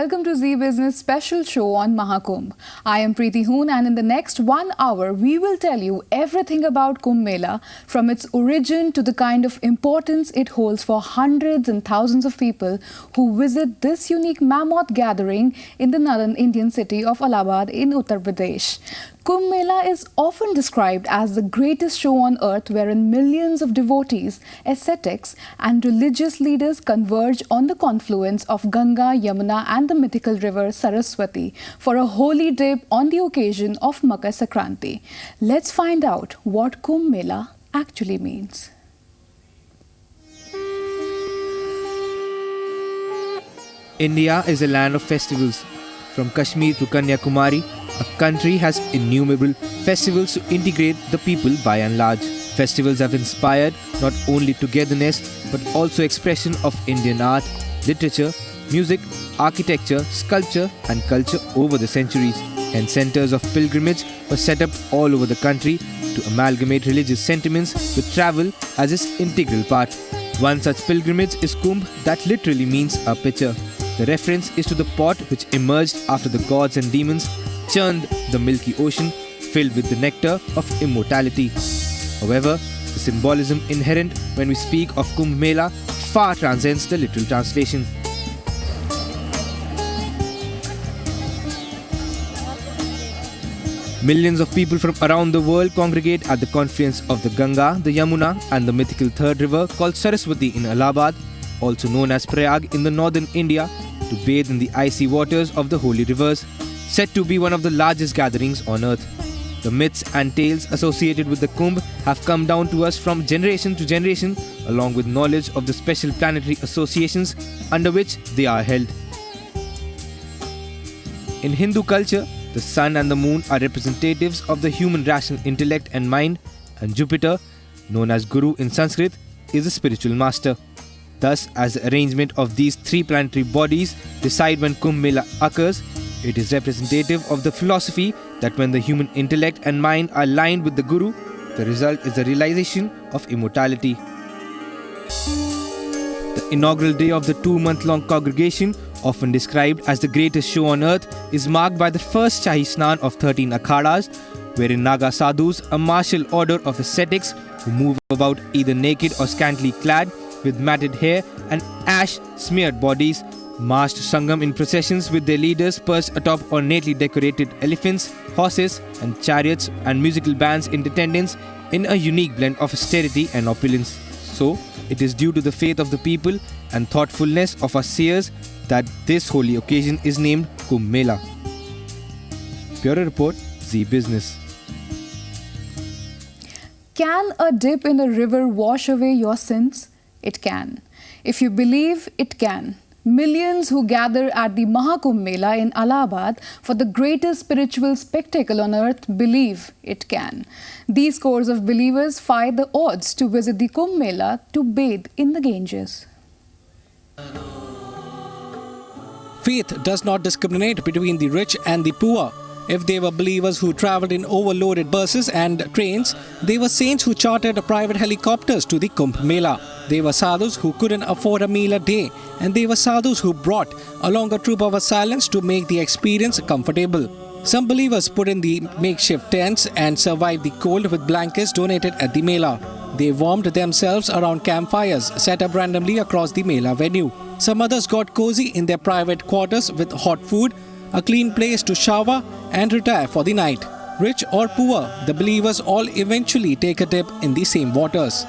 welcome to Zee Business special show on Mahakumbh. I am Preeti Hoon, and in the next 1 hour, we will tell you everything about Kumbh Mela, from its origin to the kind of importance it holds for hundreds and thousands of people who visit this unique mammoth gathering in the northern Indian city of Allahabad in Uttar Pradesh. Kumbh Mela is often described as the greatest show on earth, wherein millions of devotees, ascetics and religious leaders converge on the confluence of Ganga, Yamuna and the mythical river Saraswati for a holy dip on the occasion of Makar Sankranti. Let's find out what Kumbh Mela actually means. India is a land of festivals. From Kashmir to Kanyakumari, a country has innumerable festivals to integrate the people by and large. Festivals have inspired not only togetherness but also expression of Indian art, literature, music, architecture, sculpture and culture over the centuries. And centers of pilgrimage were set up all over the country to amalgamate religious sentiments with travel as its integral part. One such pilgrimage is Kumbh, that literally means a pitcher. The reference is to the pot which emerged after the gods and demons churned the milky ocean filled with the nectar of immortality. However, the symbolism inherent when we speak of Kumbh Mela far transcends the literal translation. Millions of people from around the world congregate at the confluence of the Ganga, the Yamuna and the mythical third river called Saraswati in Allahabad, also known as Prayag in the northern India, to bathe in the icy waters of the holy rivers, said to be one of the largest gatherings on earth. The myths and tales associated with the Kumbh have come down to us from generation to generation, along with knowledge of the special planetary associations under which they are held. In Hindu culture, the sun and the moon are representatives of the human rational intellect and mind, and Jupiter, known as Guru in Sanskrit, is the spiritual master. Thus, as the arrangement of these three planetary bodies decide when Kumbh Mela occurs, it is representative of the philosophy that when the human intellect and mind are aligned with the Guru, the result is the realization of immortality. The inaugural day of the 2-month-long congregation, often described as the greatest show on earth, is marked by the first Shahi Snan of 13 akhadas, wherein Naga sadhus, a martial order of ascetics who move about either naked or scantily clad, with matted hair and ash-smeared bodies, marched to Sangam in processions with their leaders perched atop ornately decorated elephants, horses and chariots, and musical bands in attendance in a unique blend of austerity and opulence. So, it is due to the faith of the people and thoughtfulness of our seers that this holy occasion is named Kumbh Mela. Bureau Report, Zee Business. Can a dip in a river wash away your sins? It can. If you believe, it can. Millions who gather at the Mahakumbh Mela in Allahabad for the greatest spiritual spectacle on earth believe it can. These scores of believers fight the odds to visit the Kumbh Mela to bathe in the Ganges. Faith does not discriminate between the rich and the poor. If they were believers who travelled in overloaded buses and trains, they were saints who chartered private helicopters to the Kumbh Mela. They were sadhus who couldn't afford a meal a day, and they were sadhus who brought along a troop of assailants to make the experience comfortable. Some believers put in the makeshift tents and survived the cold with blankets donated at the Mela. They warmed themselves around campfires set up randomly across the Mela venue. Some others got cozy in their private quarters with hot food, a clean place to shower and retire for the night. Rich or poor, the believers all eventually take a dip in the same waters.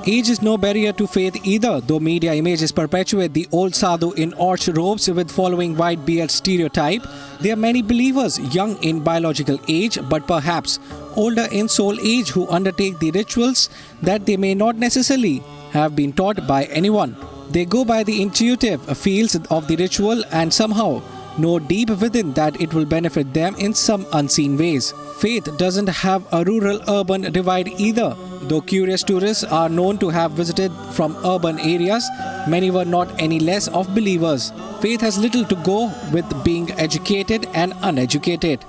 Age is no barrier to faith either, though media images perpetuate the old sadhu in orange robes with following white beard stereotype. There are many believers young in biological age but perhaps older in soul age who undertake the rituals that they may not necessarily have been taught by anyone. They go by the intuitive feels of the ritual and somehow know deep within that it will benefit them in some unseen ways. Faith doesn't have a rural-urban divide either. Though curious tourists are known to have visited from urban areas, many were not any less of believers. Faith has little to go with being educated and uneducated.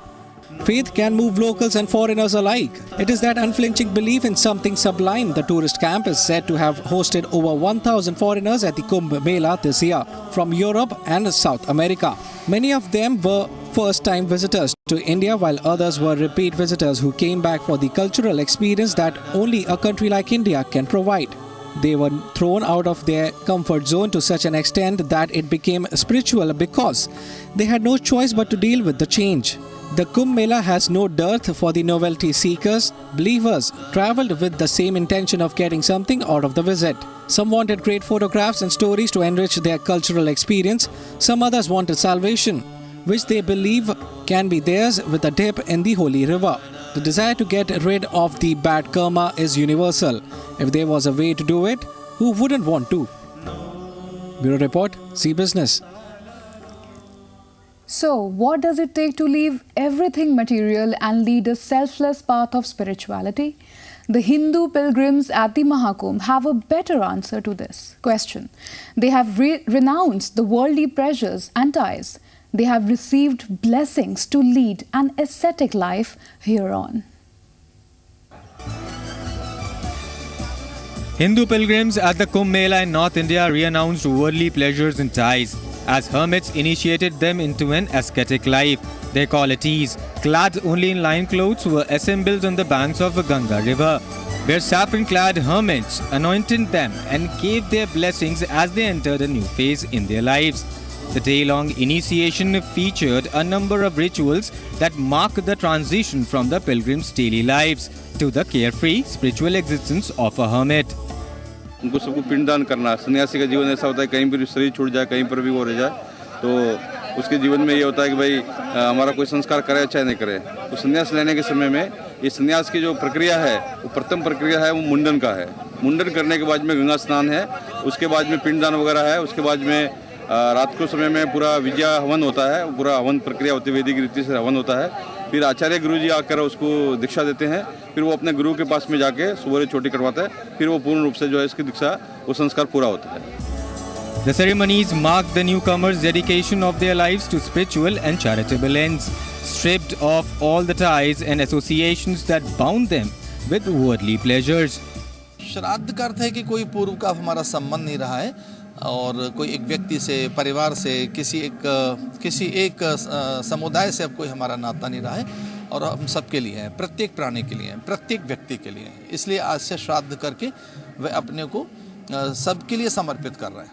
Faith can move locals and foreigners alike. It is that unflinching belief in something sublime. The tourist camp is said to have hosted over 1,000 foreigners at the Kumbh Mela this year from Europe and South America. Many of them were first-time visitors to India, while others were repeat visitors who came back for the cultural experience that only a country like India can provide. They were thrown out of their comfort zone to such an extent that it became spiritual because they had no choice but to deal with the change. The Kumbh Mela has no dearth for the novelty seekers. Believers travelled with the same intention of getting something out of the visit. Some wanted great photographs and stories to enrich their cultural experience. Some others wanted salvation, which they believe can be theirs with a dip in the holy river. The desire to get rid of the bad karma is universal. If there was a way to do it, who wouldn't want to? Bureau Report, Zee Business. So, what does it take to leave everything material and lead a selfless path of spirituality? The Hindu pilgrims at the Mahakumbh have a better answer to this question. They have renounced the worldly pleasures and ties. They have received blessings to lead an ascetic life hereon. Hindu pilgrims at the Kumbh Mela in North India renounced worldly pleasures and ties, as hermits initiated them into an ascetic life. Their qualities, clad only in lion clothes, were assembled on the banks of the Ganga river, where saffron-clad hermits anointed them and gave their blessings as they entered a new phase in their lives. The day-long initiation featured a number of rituals that mark the transition from the pilgrims' daily lives to the carefree spiritual existence of a hermit. उनको सबको पिंडदान करना। सन्यासी का जीवन ऐसा होता है, कहीं भी शरीर छूट जाए, कहीं पर भी वो रह जाए, तो उसके जीवन में ये होता है कि भाई हमारा कोई संस्कार करे चाहे नहीं करे। तो संन्यास लेने के समय में ये संन्यास की जो प्रक्रिया है, वो प्रथम प्रक्रिया है, वो मुंडन का है। मुंडन करने के बाद में गंगा स्नान है, उसके बाद में पिंडदान वगैरह है, उसके बाद में रात को समय में पूरा विद्या हवन होता है, पूरा हवन प्रक्रिया होती है, वैदिक रीति से हवन होता है। फिर आचार्य गुरुजी आकर उसको दीक्षा देते हैं, फिर वो अपने गुरु के पास में जाके सुबह चोटी कटवाता है, फिर वो पूर्ण रूप से जो है इसकी दीक्षा, वो संस्कार पूरा होता है। The ceremonies mark the newcomers' dedication of their lives to spiritual and charitable ends, stripped of all the ties and associations that bound them with worldly pleasures. श्राद्ध का अर्थ है कि कोई पूर्व का हमारा संबंध नहीं रहा है और कोई एक व्यक्ति से, परिवार से, किसी एक समुदाय से अब कोई हमारा नाता नहीं रहा है और हम सबके लिए हैं, प्रत्येक प्राणी के लिए हैं, प्रत्येक व्यक्ति के लिए हैं। इसलिए आज से श्राद्ध करके वह अपने को सबके लिए समर्पित कर रहे हैं।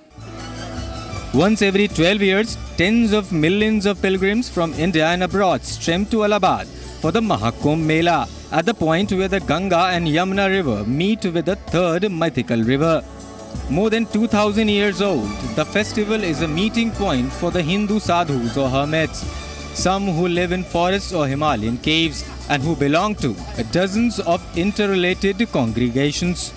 Once every 12 years, tens of millions of pilgrims from India and abroad stream to Allahabad for the Mahakumbh Mela, at the point where the Ganga and Yamuna river meet with the third mythical river. More than 2,000 years old, the festival is a meeting point for the Hindu sadhus or hermits, some who live in forests or Himalayan caves and who belong to dozens of interrelated congregations.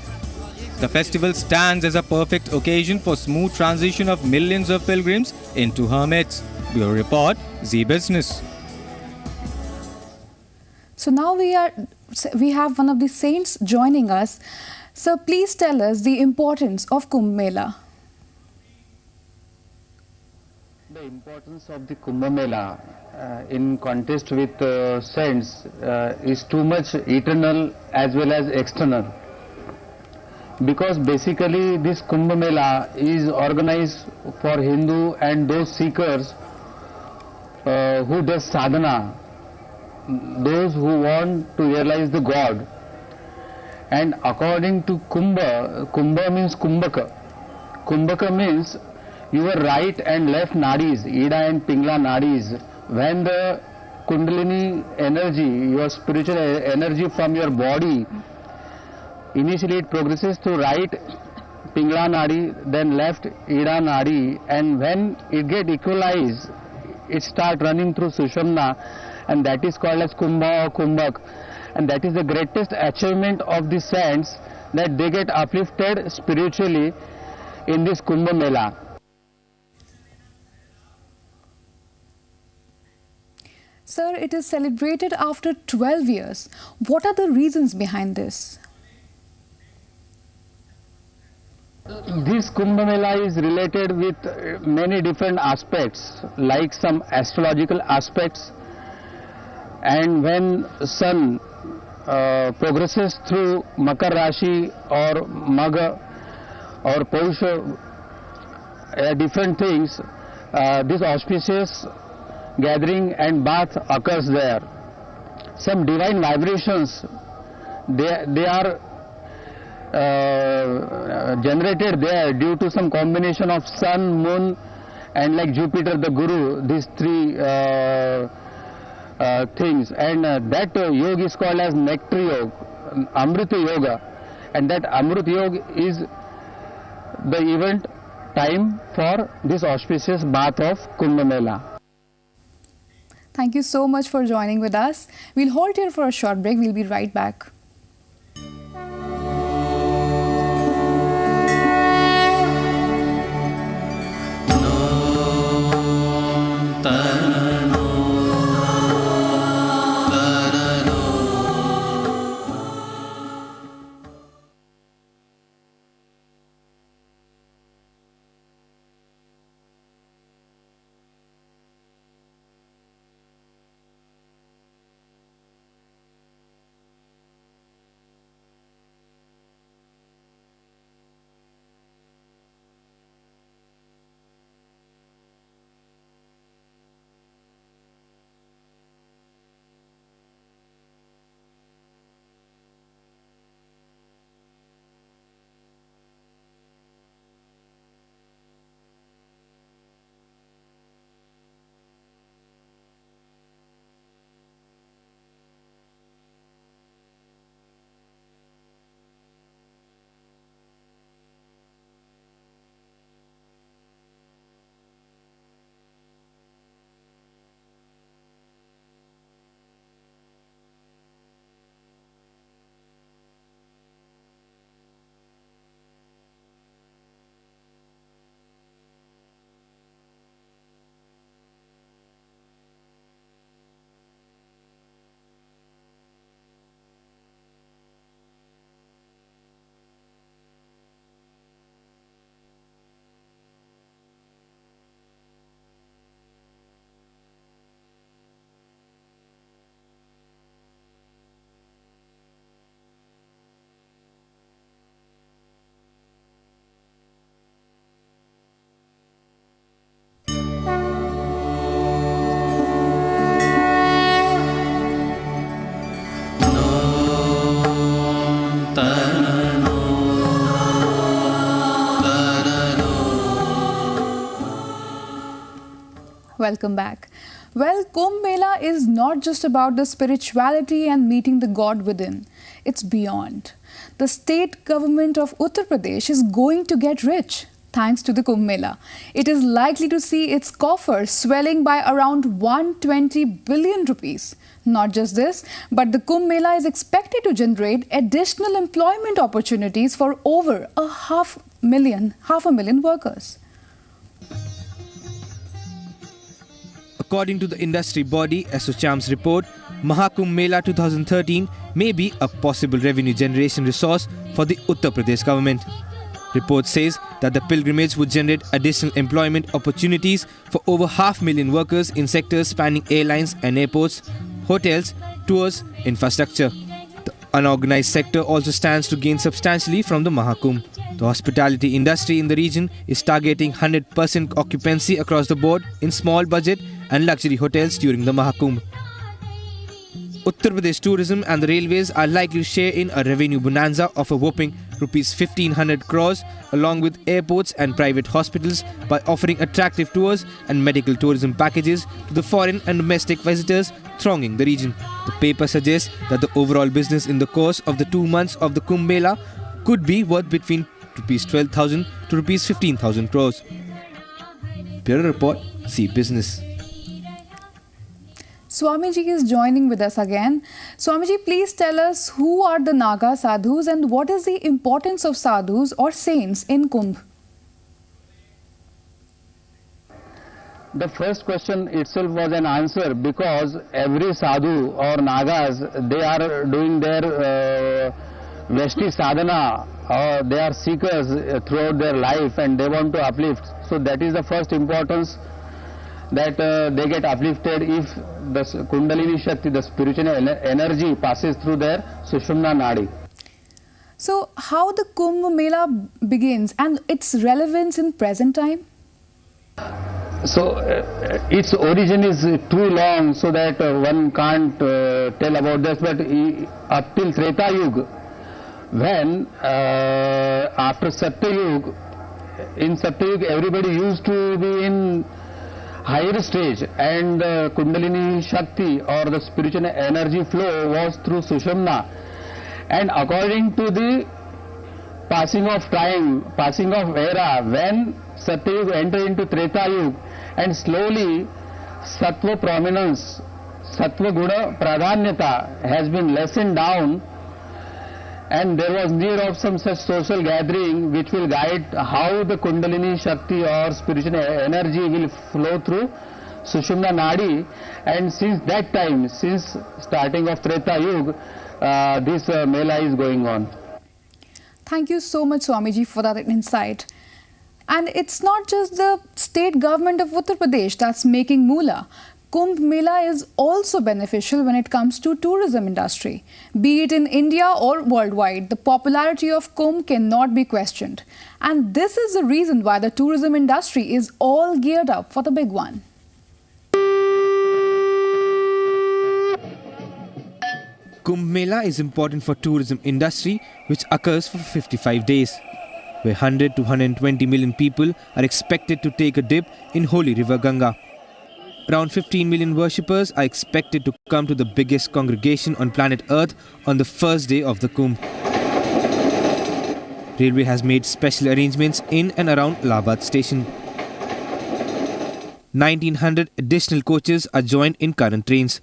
The festival stands as a perfect occasion for smooth transition of millions of pilgrims into hermits. Bureau Report, Zee Business. So now we have one of the saints joining us. So please tell us the importance of Kumbh Mela. The importance of the Kumbh Mela in contrast with saints is too much eternal as well as external. Because basically this Kumbh Mela is organized for Hindu and those seekers who does sadhana, those who want to realize the God. And according to Kumbha, Kumbha means Kumbhaka. Kumbhaka means your right and left nadis, Ida and Pingla nadis. When the Kundalini energy, your spiritual energy from your body, initially it progresses to right Pingla nadi, then left Ida nadi, and when it get equalized, it start running through Sushumna, and that is called as Kumbha or Kumbhak. And that is the greatest achievement of the saints, that they get uplifted spiritually in this Kumbh Mela. Sir, it is celebrated after 12 years. What are the reasons behind this? This Kumbh Mela is related with many different aspects, like some astrological aspects, and when sun progresses through Makar Rashi or Magha or Pausha, different things, this auspicious gathering and bath occurs there. Some divine vibrations, they are generated there due to some combination of sun, moon, and like Jupiter the Guru, these three things, and that yoga is called as nectar yoga, Amrita yoga, and that Amrita yoga is the event time for this auspicious bath of Kumbh Mela. Thank you so much for joining with us. We'll hold here for a short break. We'll be right back. Welcome back. Well, Kumbh Mela is not just about the spirituality and meeting the God within. It's beyond. The state government of Uttar Pradesh is going to get rich thanks to the Kumbh Mela. It is likely to see its coffers swelling by around 120 billion rupees. Not just this, but the Kumbh Mela is expected to generate additional employment opportunities for over half a million workers. According to the industry body Assocham's report, Mahakumbh Mela 2013 may be a possible revenue generation resource for the Uttar Pradesh government. Report says that the pilgrimage would generate additional employment opportunities for over 500,000 workers in sectors spanning airlines and airports, hotels, tours, infrastructure. The unorganized sector also stands to gain substantially from the Mahakumbh. The hospitality industry in the region is targeting 100% occupancy across the board in small budget and luxury hotels during the Mahakumbh. Uttar Pradesh Tourism and the railways are likely to share in a revenue bonanza of a whopping Rs 1,500 crores along with airports and private hospitals by offering attractive tours and medical tourism packages to the foreign and domestic visitors thronging the region. The paper suggests that the overall business in the course of the 2 months of the Kumbh Mela could be worth between Rs 12,000 to Rs 15,000 crores. Bureau Report, Zee Business. Swamiji is joining with us again. Swamiji, please tell us who are the Naga sadhus and what is the importance of sadhus or saints in Kumbh? The first question itself was an answer because every sadhu or Nagas, they are doing their Veshti sadhana, they are seekers throughout their life and they want to uplift. So that is the first importance that they get uplifted if the Kundalini Shakti, the spiritual energy, passes through their Sushumna Nadi. So, how the Kumbh Mela begins and its relevance in present time? So, its origin is too long so that one can't tell about this, but up till Treta Yuga, when after Satya Yuga, in Satya Yuga everybody used to be in higher stage, and Kundalini Shakti or the spiritual energy flow was through Sushumna, and according to the passing of time, passing of era, when Satya Yuga entered into Treta Yuga, and slowly Sattva prominence, Sattva Guna Pradhanyata has been lessened down, and there was need of some such social gathering which will guide how the Kundalini Shakti or spiritual energy will flow through Sushumna Nadi. And since that time, since starting of Treta Yuga, this Mela is going on. Thank you so much, Swamiji, for that insight. And it's not just the state government of Uttar Pradesh that's making moolah. Kumbh Mela is also beneficial when it comes to tourism industry. Be it in India or worldwide, the popularity of Kumbh cannot be questioned. And this is the reason why the tourism industry is all geared up for the big one. Kumbh Mela is important for tourism industry, which occurs for 55 days, where 100 to 120 million people are expected to take a dip in holy river Ganga. Around 15 million worshippers are expected to come to the biggest congregation on planet Earth on the first day of the Kumbh. Railway has made special arrangements in and around Allahabad station. 1900 additional coaches are joined in current trains.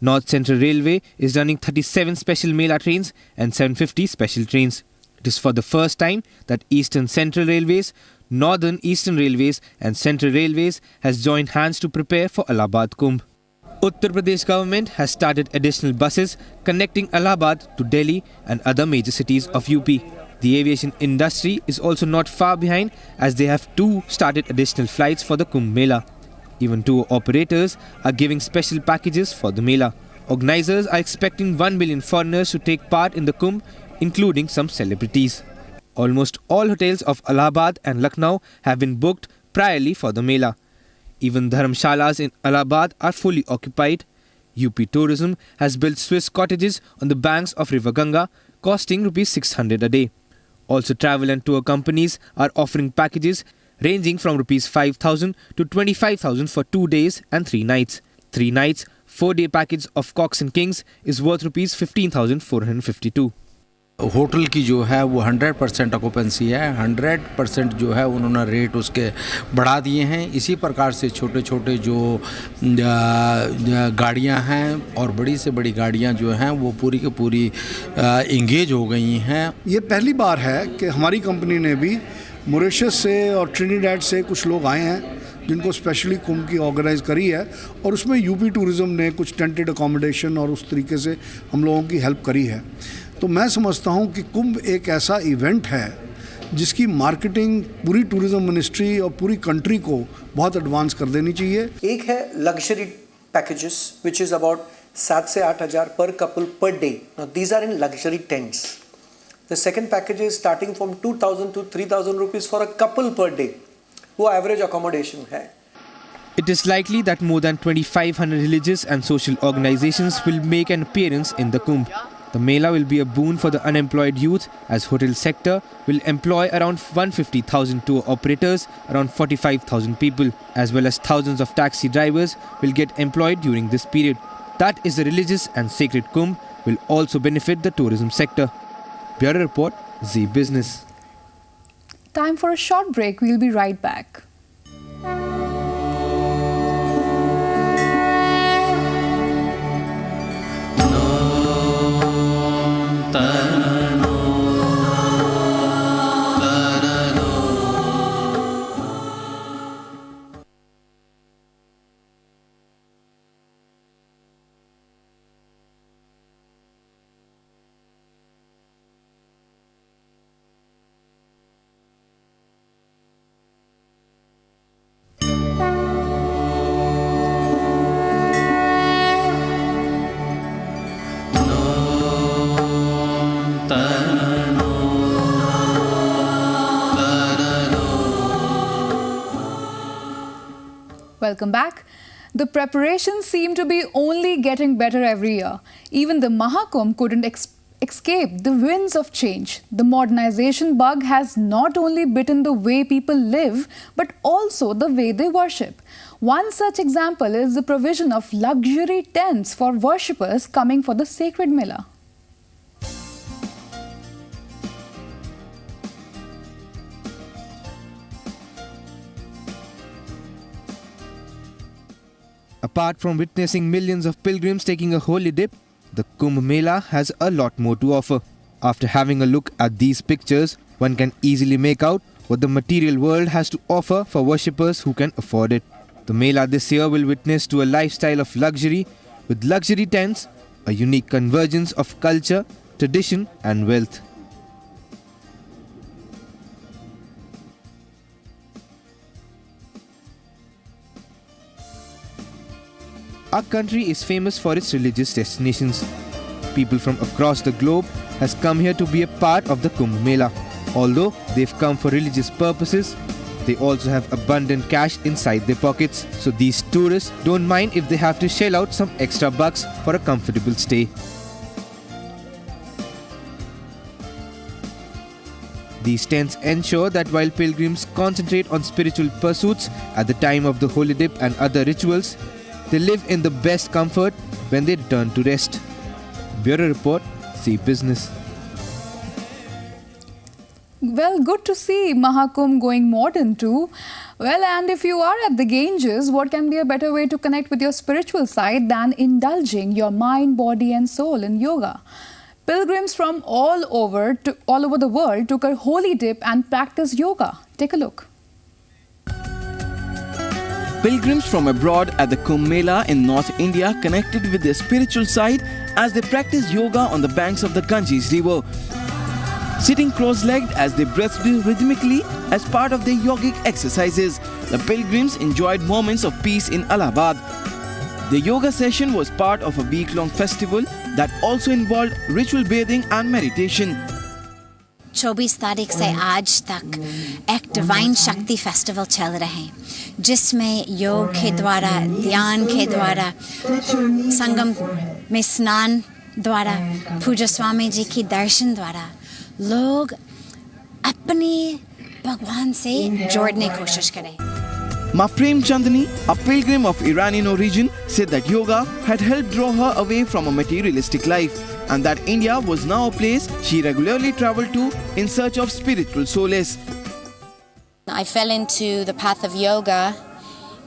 North Central Railway is running 37 special Mela trains and 750 special trains. It is for the first time that Eastern Central Railways, Northern Eastern Railways and Central Railways has joined hands to prepare for Allahabad Kumbh. Uttar Pradesh government has started additional buses connecting Allahabad to Delhi and other major cities of UP. The aviation industry is also not far behind, as they have too started additional flights for the Kumbh Mela. Even tour operators are giving special packages for the Mela. Organizers are expecting 1 million foreigners to take part in the Kumbh, including some celebrities. Almost all hotels of Allahabad and Lucknow have been booked priorly for the Mela. Even dharamshalas in Allahabad are fully occupied. UP Tourism has built Swiss cottages on the banks of River Ganga, costing Rs 600 a day. Also, travel and tour companies are offering packages ranging from Rs 5,000 to 25,000 for 2 days and 3 nights. 3 nights, 4-day package of Cox and Kings is worth Rs 15,452. Hotel की जो है वो 100% occupancy है, 100% जो है उन्होंने rate उसके बढ़ा दिए हैं। इसी प्रकार से छोटे छोटे जो गाड़ियां हैं और बड़ी से बड़ी गाड़ियां जो हैं वो पूरी की पूरी इंगेज हो गई हैं। ये पहली बार है कि हमारी कंपनी ने भी मॉरिशस से और ट्रिनिडेड से कुछ लोग आए हैं जिनको स्पेशली कुंभ की ऑर्गेनाइज करी है, और उसमें यूपी टूरिज़्म ने कुछ टेंटेड अकोमोडेशन और उस तरीके से हम लोगों की हेल्प करी है। तो मैं समझता हूं कि कुंभ एक ऐसा इवेंट है जिसकी मार्केटिंग पूरी टूरिज्म मिनिस्ट्री और पूरी कंट्री को बहुत एडवांस कर देनी चाहिए। एक है luxury packages which is about 7 से 8 हज़ार per couple per day. Now these are in luxury tents. The second package is starting from 2,000 to 3,000 rupees for a couple per day. वो एवरेज अकोमोडेशन है। It is likely that more than 2,500 religious and social organizations will make an appearance in the Kumbh. The Mela will be a boon for the unemployed youth, as hotel sector will employ around 150,000 tour operators, around 45,000 people, as well as thousands of taxi drivers will get employed during this period. That is, the religious and sacred Kumbh will also benefit the tourism sector. Bureau Report, Zee Business. Time for a short break. We'll be right back. welcome back. The preparations seem to be only getting better every year. Even the Mahakumbh couldn't escape the winds of change. The modernization bug has not only bitten the way people live, but also the way they worship. One such example is the provision of luxury tents for worshippers coming for the sacred Mela. Apart from witnessing millions of pilgrims taking a holy dip, the Kumbh Mela has a lot more to offer. After having a look at these pictures, one can easily make out what the material world has to offer for worshippers who can afford it. The Mela this year will witness to a lifestyle of luxury with luxury tents, a unique convergence of culture, tradition and wealth. Our country is famous for its religious destinations. People from across the globe has come here to be a part of the Kumbh Mela. Although they've come for religious purposes, they also have abundant cash inside their pockets. So these tourists don't mind if they have to shell out some extra bucks for a comfortable stay. These tents ensure that while pilgrims concentrate on spiritual pursuits at the time of the holy dip and other rituals, they live in the best comfort when they return to rest. Bureau Report, Zee Business. Well, good to see Mahakumbh going modern too. Well, and if you are at the Ganges, what can be a better way to connect with your spiritual side than indulging your mind, body and soul in yoga? Pilgrims from all over the world took a holy dip and practiced yoga. Take a look. Pilgrims from abroad at the Kumbh Mela in North India connected with their spiritual side as they practiced yoga on the banks of the Ganges river. Sitting cross-legged as they breathed rhythmically as part of their yogic exercises, the pilgrims enjoyed moments of peace in Allahabad. The yoga session was part of a week-long festival that also involved ritual bathing and meditation. 24 तारीख से आज तक एक divine शक्ति festival चल रहे हैं, जिसमें योग के द्वारा, ध्यान के द्वारा, संगम में स्नान द्वारा, पूजा स्वामी जी की दर्शन द्वारा लोग अपने भगवान से जोड़ने की कोशिश करें. Ma Prem Chandani, a pilgrim of Iranian origin, said that yoga had helped draw her away from a materialistic life and that India was now a place she regularly traveled to in search of spiritual solace. I fell into the path of yoga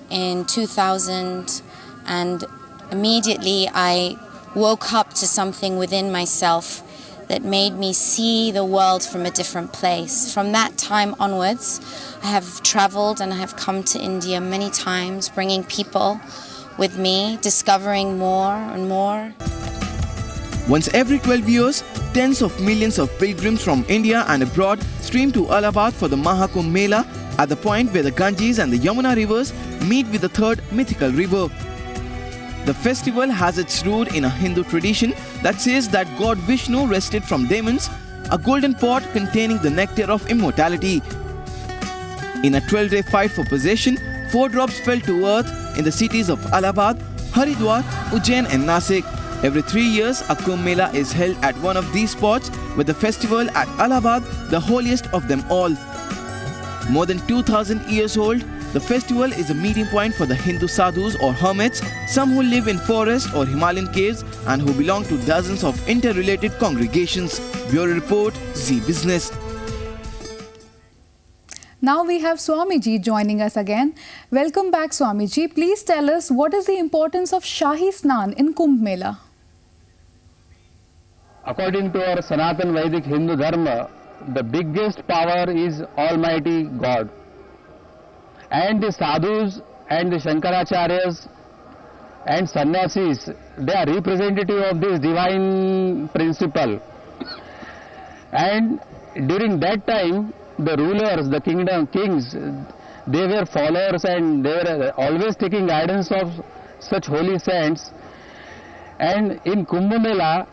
in 2000 and immediately I woke up to something within myself that made me see the world from a different place. From that time onwards, I have traveled and I have come to India many times, bringing people with me, discovering more and more. Once every 12 years, tens of millions of pilgrims from India and abroad stream to Allahabad for the Mahakumbh Mela at the point where the Ganges and the Yamuna rivers meet with the third mythical river. The festival has its root in a Hindu tradition that says that God Vishnu wrested from demons a golden pot containing the nectar of immortality. In a 12-day fight for possession, 4 drops fell to earth in the cities of Allahabad, Haridwar, Ujjain and Nasik. Every 3 years, a Kumbh Mela is held at one of these spots, with the festival at Allahabad the holiest of them all. More than 2000 years old, the festival is a meeting point for the Hindu sadhus or hermits, some who live in forests or Himalayan caves and who belong to dozens of interrelated congregations. Bureau Report, Zee Business. Now we have Swamiji joining us again. Welcome back, Swamiji. Please tell us, what is the importance of Shahi Snan in Kumbh Mela? According to our Sanatan Vedic Hindu Dharma, the biggest power is Almighty God. And the sadhus and the Shankaracharyas and sannyasis, they are representative of this divine principle. And during that time, the rulers, the kings, they were followers and they were always taking guidance of such holy saints. And in Kumbh Mela,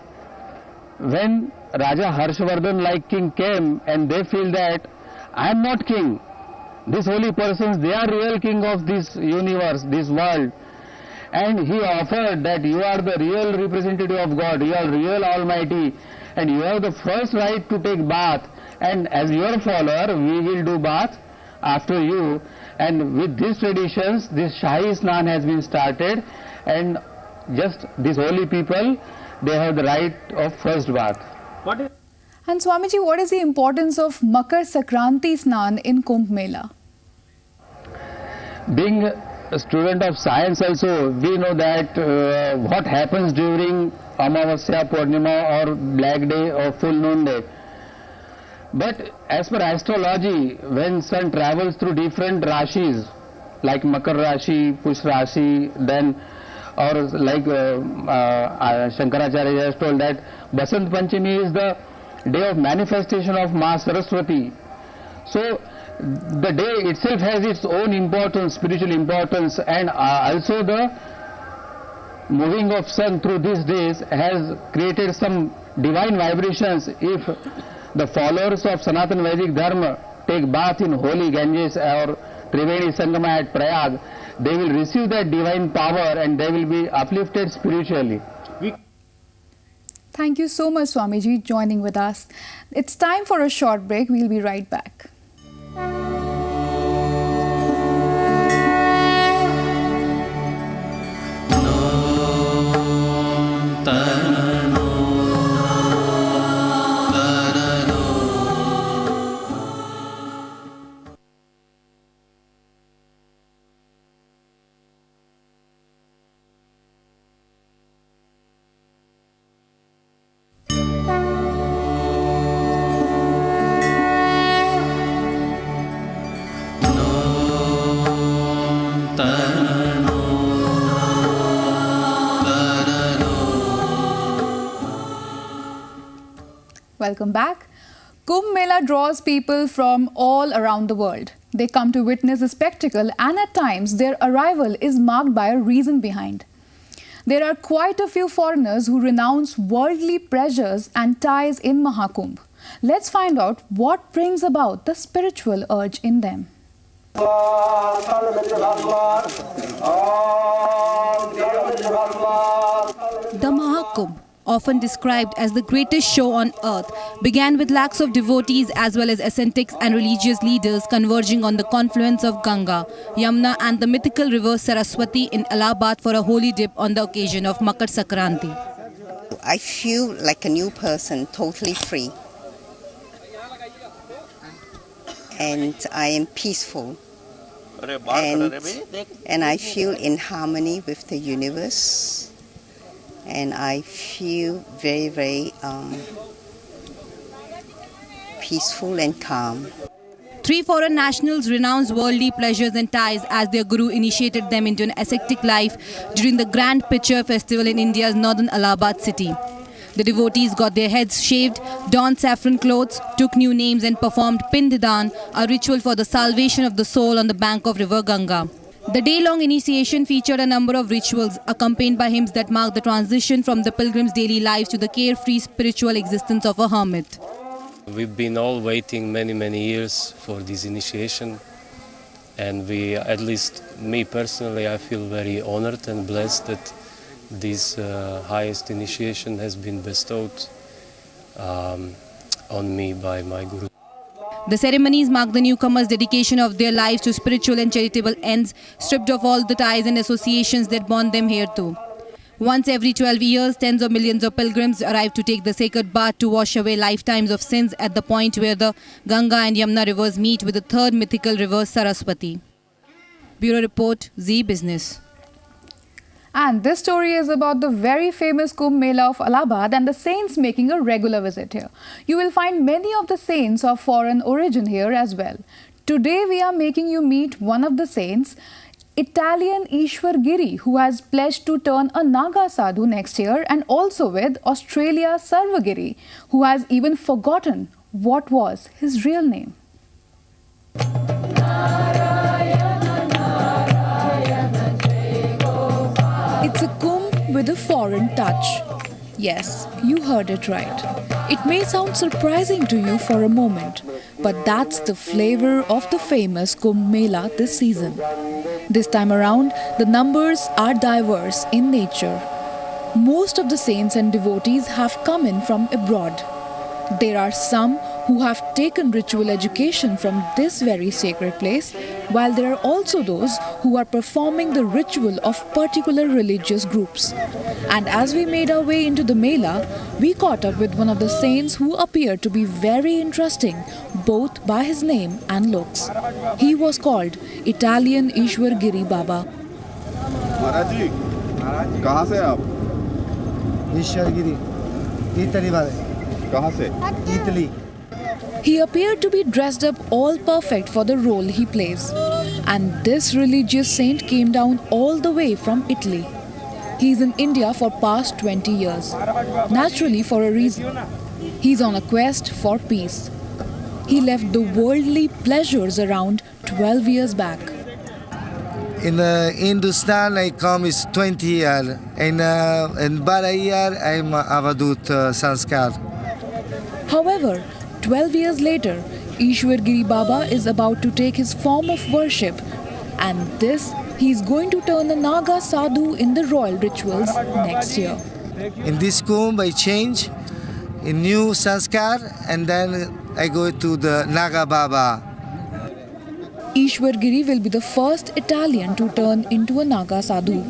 when Raja Harshvardhan like king came and they feel that I am not king, these holy persons, they are real king of this universe, this world. And he offered that you are the real representative of God, you are real Almighty, and you have the first right to take bath. And as your follower, we will do bath after you. And with these traditions, this Shahi Snan has been started, and just these holy people, they have the right of first bath. And Swamiji, what is the importance of Makar Sankranti Snan in Kumbh Mela? Being a student of science also, we know that what happens during Amavasya, Purnima or Black Day or Full Moon Day. But as per astrology, when sun travels through different Rashis, like Makar Rashi, Push Rashi, then or like Shankaracharya has told that Basant Panchami is the day of manifestation of Ma Saraswati. So the day itself has its own importance, spiritual importance, and also the moving of sun through these days has created some divine vibrations. If the followers of Sanatana Vedic Dharma take bath in holy Ganges or Triveni Sangama at Prayag, they will receive that divine power and they will be uplifted spiritually. Thank you so much, Swamiji, joining with us. It's time for a short break. We'll be right back. Welcome back. Kumbh Mela draws people from all around the world. They come to witness the spectacle, and at times their arrival is marked by a reason behind. There are quite a few foreigners who renounce worldly pleasures and ties in Mahakumbh. Let's find out what brings about the spiritual urge in them. The Mahakumbh, often described as the greatest show on earth, began with lakhs of devotees as well as ascetics and religious leaders converging on the confluence of Ganga, Yamuna and the mythical river Saraswati in Allahabad for a holy dip on the occasion of Makar Sankranti. I feel like a new person, totally free. And I am peaceful. And I feel in harmony with the universe. And I feel very, very peaceful and calm. 3 foreign nationals renounced worldly pleasures and ties as their guru initiated them into an ascetic life during the Grand Pitcher Festival in India's northern Allahabad city. The devotees got their heads shaved, donned saffron clothes, took new names and performed Pindadan, a ritual for the salvation of the soul on the bank of river Ganga. The day-long initiation featured a number of rituals accompanied by hymns that marked the transition from the pilgrims' daily lives to the carefree spiritual existence of a hermit. We've been all waiting many years for this initiation, and we, at least me personally, I feel very honored and blessed that this highest initiation has been bestowed on me by my guru. The ceremonies mark the newcomers' dedication of their lives to spiritual and charitable ends, stripped of all the ties and associations that bond them here too. Once every 12 years, tens of millions of pilgrims arrive to take the sacred bath to wash away lifetimes of sins at the point where the Ganga and Yamuna rivers meet with the third mythical river Saraswati. Bureau Report, Zee Business. And this story is about the very famous Kumbh Mela of Allahabad and the saints making a regular visit here. You will find many of the saints of foreign origin here as well. Today we are making you meet one of the saints, Italian Ishwar Giri, who has pledged to turn a Naga Sadhu next year, and also with Australia Sarvagiri, who has even forgotten what was his real name. It's a Kumbh with a foreign touch. Yes, you heard it right. It may sound surprising to you for a moment, But that's the flavor of the famous Kumbh Mela this season. This time around, the numbers are diverse in nature. Most of the saints and devotees have come in from abroad. There are some who have taken ritual education from this very sacred place, while there are also those who are performing the ritual of particular religious groups. And as we made our way into the Mela, we caught up with one of the saints who appeared to be very interesting, both by his name and looks. He was called Italian Ishwar Giri Baba. महाराज जी, कहाँ से आप? ईश्वर गिरी, Italy वाले. कहाँ से? Italy. He appeared to be dressed up all perfect for the role he plays. And this religious saint came down all the way from Italy. He's in India for past 20 years. Naturally, for a reason. He's on a quest for peace. He left the worldly pleasures around 12 years back. In Hindustan, I come is 20 years. In Bara year, I'm Avadut Sanskar. However, 12 years later, Ishwar Giri Baba is about to take his form of worship, and this he's going to turn a Naga sadhu in the royal rituals next year. In this Kumbh, I change in new Sanskar, and then I go to the Naga Baba. Ishwar Giri will be the first Italian to turn into a Naga sadhu.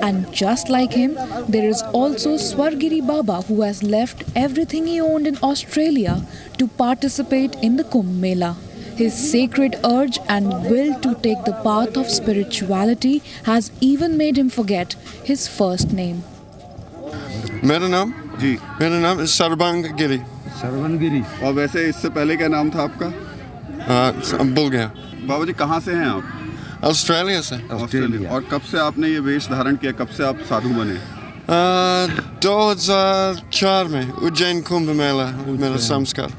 And just like him, there is also Swargiri Baba who has left everything he owned in Australia to participate in the Kumbh Mela. His sacred urge and will to take the path of spirituality has even made him forget his first name. मेरा नाम सरबंग गिरी. सरवन गिरी. और वैसे इससे पहले क्या नाम था आपका? भूल गया. बाबा जी कहाँ से हैं आप? ऑस्ट्रेलिया से. ऑस्ट्रेलिया. और कब से आपने ये वेश धारण किया? कब से आप साधु बने? 2004 में उज्जैन कुंभ मेला मेरा संस्कार.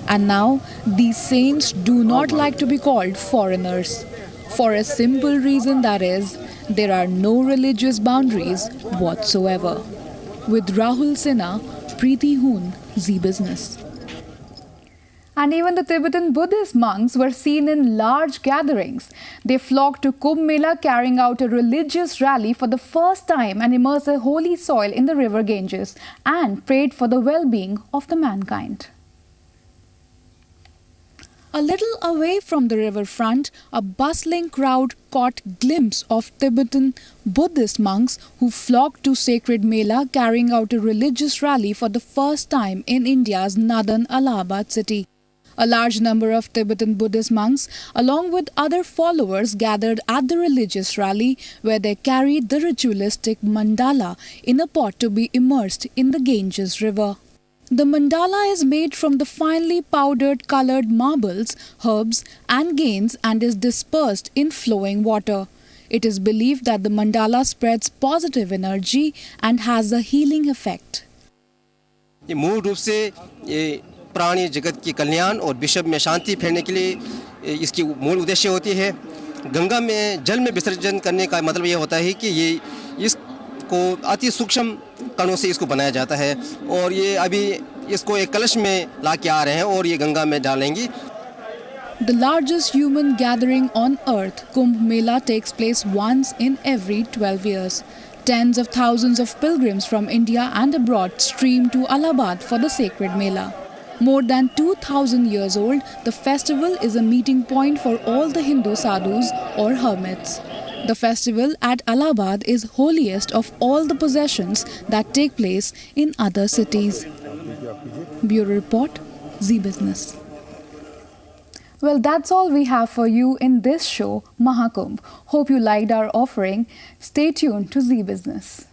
And now, these saints do not like to be called foreigners. For a simple reason, that is, there are no religious boundaries whatsoever. With Rahul Sinha, Preeti Hoon, Zee Business. And even the Tibetan Buddhist monks were seen in large gatherings. They flocked to Kumbh Mela carrying out a religious rally for the first time and immersed the holy soil in the river Ganges and prayed for the well-being of the mankind. A little away from the riverfront, a bustling crowd caught glimpse of Tibetan Buddhist monks who flocked to sacred Mela carrying out a religious rally for the first time in India's northern Allahabad city. A large number of Tibetan Buddhist monks, along with other followers, gathered at the religious rally where they carried the ritualistic mandala in a pot to be immersed in the Ganges River. The mandala is made from the finely powdered colored marbles, herbs and gains and is dispersed in flowing water. It is believed that the mandala spreads positive energy and has a healing effect. मूल रूप से प्राणी जगत की कल्याण और विश्व में शांति फैलने के लिए इसकी मूल उद्देश्य होती है. गंगा में जल में विसर्जन करने का मतलब ये होता है कि ये इसको अति सूक्ष्म कणों से इसको बनाया जाता है और ये अभी इसको एक कलश में ला के आ रहे हैं और ये गंगा में डालेंगे. The largest human gathering on earth, Kumbh Mela, takes place once in every 12 years. Tens of thousands of pilgrims from India and abroad stream to Allahabad for the sacred Mela. More than 2,000 years old, the festival is a meeting point for all the Hindu sadhus or hermits. The festival at Allahabad is holiest of all the processions that take place in other cities. Bureau Report, Zee Business. Well, that's all we have for you in this show, Mahakumbh. Hope you liked our offering. Stay tuned to Zee Business.